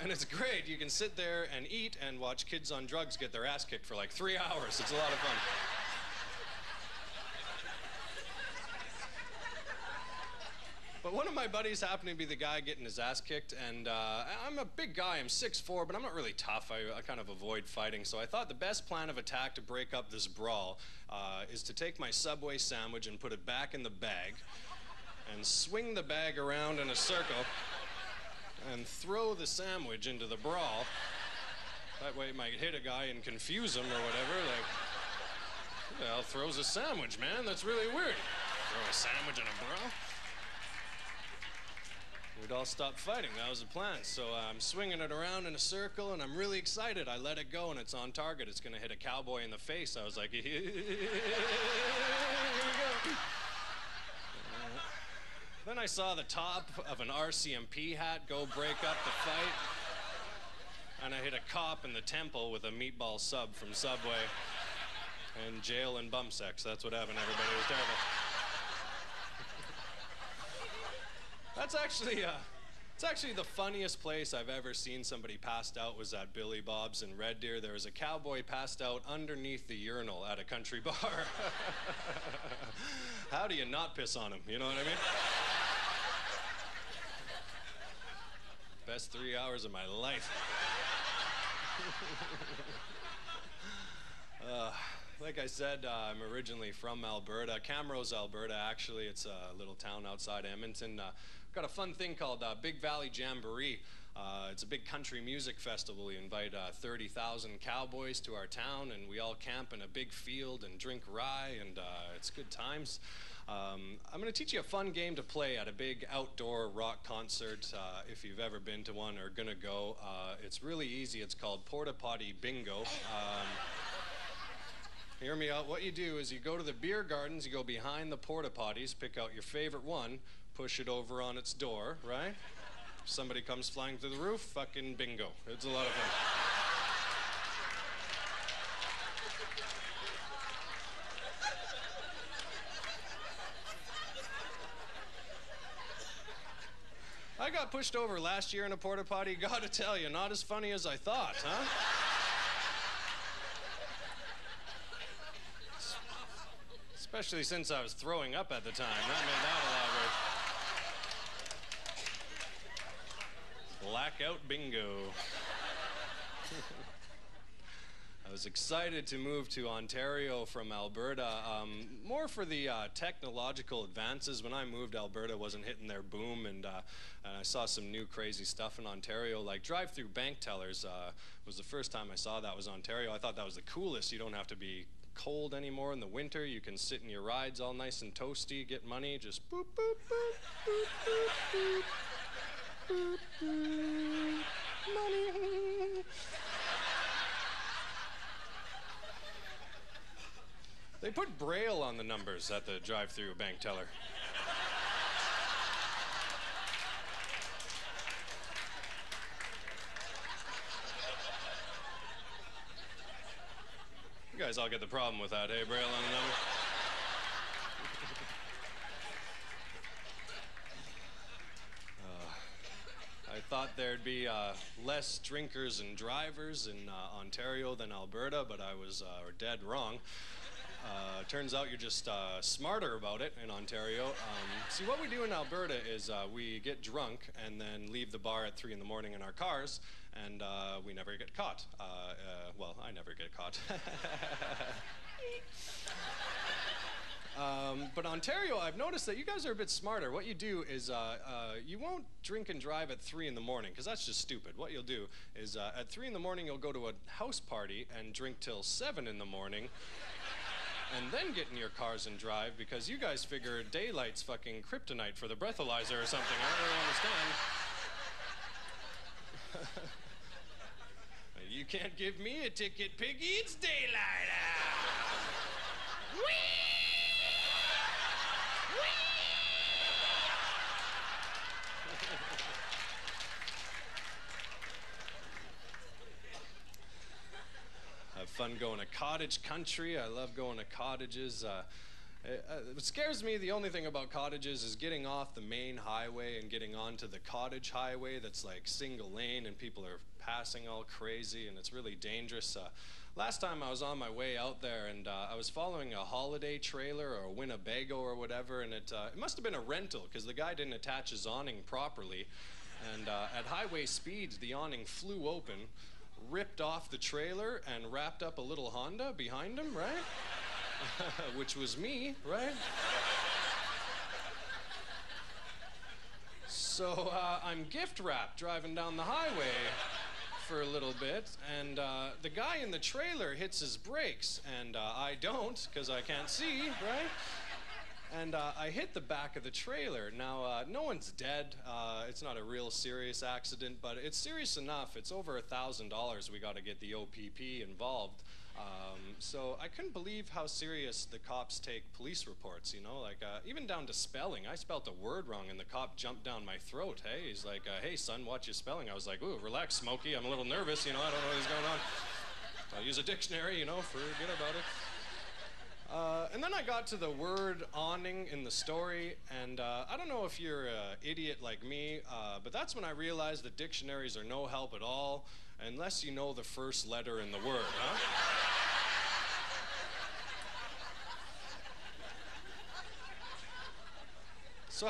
And it's great. You can sit there and eat and watch kids on drugs get their ass kicked for like 3 hours. It's a lot of fun. But one of my buddies happened to be the guy getting his ass kicked, and I'm a big guy, I'm 6'4", but I'm not really tough. I kind of avoid fighting, so I thought the best plan of attack to break up this brawl is to take my Subway sandwich and put it back in the bag, and swing the bag around in a circle, and throw the sandwich into the brawl. That way it might hit a guy and confuse him or whatever, like, who the hell throws a sandwich, man? That's really weird. Throw a sandwich in a brawl? We'd all stop fighting. That was the plan. So I'm swinging it around in a circle, and I'm really excited. I let it go, and it's on target. It's going to hit a cowboy in the face. I was like, here we go. Then I saw the top of an RCMP hat go break up the fight, and I hit a cop in the temple with a meatball sub from Subway, and jail and bum sex. That's what happened, everybody. It was terrible. That's actually, it's actually the funniest place I've ever seen somebody passed out was at Billy Bob's in Red Deer. There was a cowboy passed out underneath the urinal at a country bar. How do you not piss on him? You know what I mean? Best 3 hours of my life. Like I said, I'm originally from Alberta, Camrose, Alberta, actually. It's a little town outside Edmonton. We've got a fun thing called Big Valley Jamboree. It's a big country music festival. We invite 30,000 cowboys to our town, and we all camp in a big field and drink rye, and it's good times. I'm going to teach you a fun game to play at a big outdoor rock concert, if you've ever been to one or going to go. It's really easy. It's called Porta Potty Bingo. Hear me out. What you do is you go to the beer gardens, you go behind the porta potties, pick out your favorite one, push it over on its door, right? If somebody comes flying through the roof, fucking bingo. It's a lot of fun. I got pushed over last year in a porta potty. Gotta tell you, not as funny as I thought, huh? Especially since I was throwing up at the time. That made that a lot worse. Blackout bingo. I was excited to move to Ontario from Alberta, more for the technological advances. When I moved, Alberta wasn't hitting their boom, and I saw some new crazy stuff in Ontario, like drive-through bank tellers. Was the first time I saw that was Ontario. I thought that was the coolest. You don't have to be cold anymore in the winter. You can sit in your rides all nice and toasty, get money, just boop, boop, boop, boop, boop, boop, boop, boop, money. They put Braille on the numbers at the drive-through bank teller. You guys all get the problem with that, hey, Braille on the number? I thought there'd be less drinkers and drivers in Ontario than Alberta, but I was dead wrong. Turns out you're just smarter about it in Ontario. See, what we do in Alberta is we get drunk and then leave the bar at 3 in the morning in our cars, and we never get caught. Well, I never get caught. But Ontario, I've noticed that you guys are a bit smarter. What you do is you won't drink and drive at 3 in the morning, because that's just stupid. What you'll do is at 3 in the morning, you'll go to a house party and drink till 7 in the morning, and then get in your cars and drive, because you guys figure daylight's fucking kryptonite for the breathalyzer or something. I don't really understand. You can't give me a ticket, piggy. It's daylight out. Whee! Have fun going to cottage country. I love going to cottages. What scares me, the only thing about cottages is getting off the main highway and getting onto the cottage highway that's like single lane and people are passing all crazy and it's really dangerous. Last time I was on my way out there and I was following a holiday trailer or a Winnebago or whatever, and it must have been a rental because the guy didn't attach his awning properly. And at highway speeds, the awning flew open, ripped off the trailer, and wrapped up a little Honda behind him, right? Which was me, right? So I'm gift wrapped driving down the highway for a little bit, and the guy in the trailer hits his brakes, and I don't, because I can't see, right? And I hit the back of the trailer. Now, no one's dead. It's not a real serious accident, but it's serious enough. It's over $1,000 we got to get the OPP involved. So I couldn't believe how serious the cops take police reports, you know? Like, even down to spelling. I spelt a word wrong, and the cop jumped down my throat. Hey, he's like, hey, son, watch your spelling. I was like, ooh, relax, Smokey. I'm a little nervous, you know? I don't know what's going on. I'll use a dictionary, you know, forget about it. And then I got to the word awning in the story, and I don't know if you're an idiot like me, but that's when I realized that dictionaries are no help at all unless you know the first letter in the word, huh? So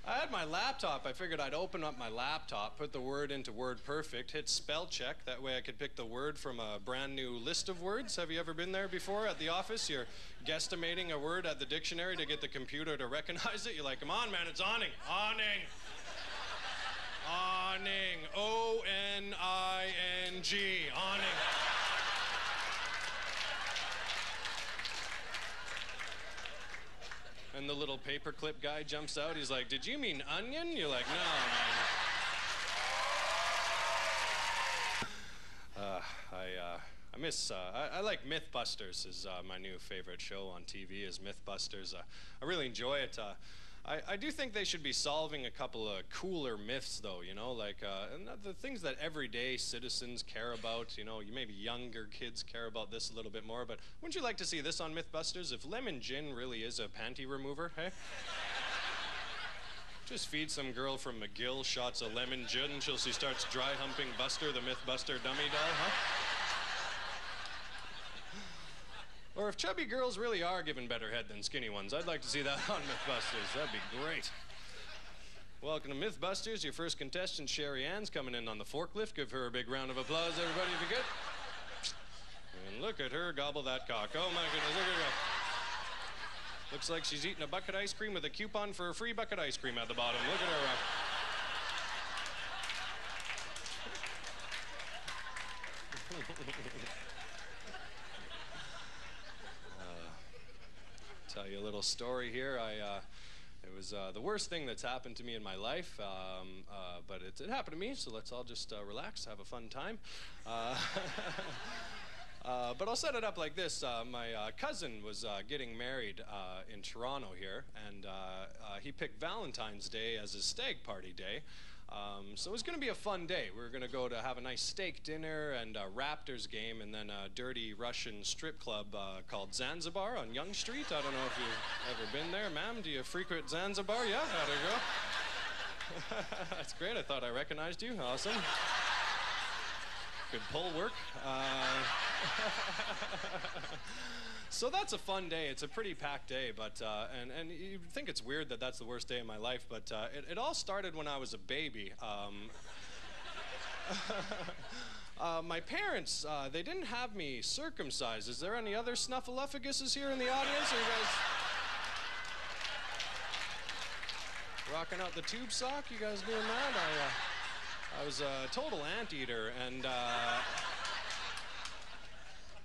I had my laptop. I figured I'd open up my laptop, put the word into WordPerfect, hit spell check. That way I could pick the word from a brand new list of words. Have you ever been there before at the office? You're guesstimating a word at the dictionary to get the computer to recognize it. You're like, come on, man, it's awning. Awning. Awning. O-N-I-N-G. Awning. And the little paperclip guy jumps out. He's like, did you mean onion? You're like, no, man. I like Mythbusters is my new favorite show on TV is Mythbusters. I really enjoy it. I do think they should be solving a couple of cooler myths, though, you know, like and the things that everyday citizens care about, you know, maybe younger kids care about this a little bit more, but wouldn't you like to see this on Mythbusters? If lemon gin really is a panty remover, hey? Just feed some girl from McGill shots of lemon gin until she starts dry humping Buster, the Mythbuster dummy doll, huh? Or if chubby girls really are giving better head than skinny ones, I'd like to see that on Mythbusters. That'd be great. Welcome to Mythbusters. Your first contestant, Sherry Ann's coming in on the forklift. Give her a big round of applause, everybody, if you could. And look at her gobble that cock. Oh, my goodness, look at her go. Looks like she's eating a bucket ice cream with a coupon for a free bucket ice cream at the bottom. Look at her. Tell you a little story here. It was the worst thing that's happened to me in my life, but it happened to me, so let's all just relax, have a fun time. But I'll set it up like this. My cousin was getting married in Toronto here, and he picked Valentine's Day as his stag party day. So it was going to be a fun day. We were going to go to have a nice steak dinner and a Raptors game and then a dirty Russian strip club called Zanzibar on Yonge Street. I don't know if you've ever been there. Ma'am, do you frequent Zanzibar? Yeah, how'd it go? That's great. I thought I recognized you. Awesome. Good pull work. So that's a fun day. It's a pretty packed day, but and you think it's weird that that's the worst day of my life, but it all started when I was a baby. My parents, they didn't have me circumcised. Is there any other snuffleupaguses here in the audience? Are you guys rocking out the tube sock? You guys doing that? I was a total anteater, and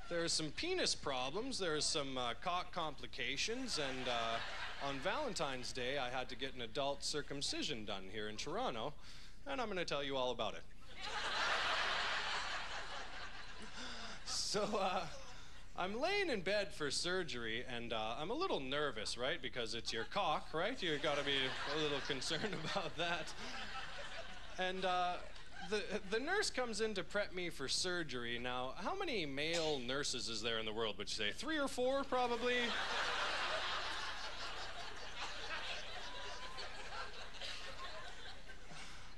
there's some penis problems, there's some cock complications, and on Valentine's Day, I had to get an adult circumcision done here in Toronto, and I'm going to tell you all about it. So, I'm laying in bed for surgery, and I'm a little nervous, right? Because it's your cock, right? You've got to be a little concerned about that. And the nurse comes in to prep me for surgery. Now, how many male nurses is there in the world, would you say? 3 or 4, probably?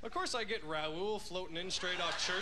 Of course, I get Raoul floating in straight off church.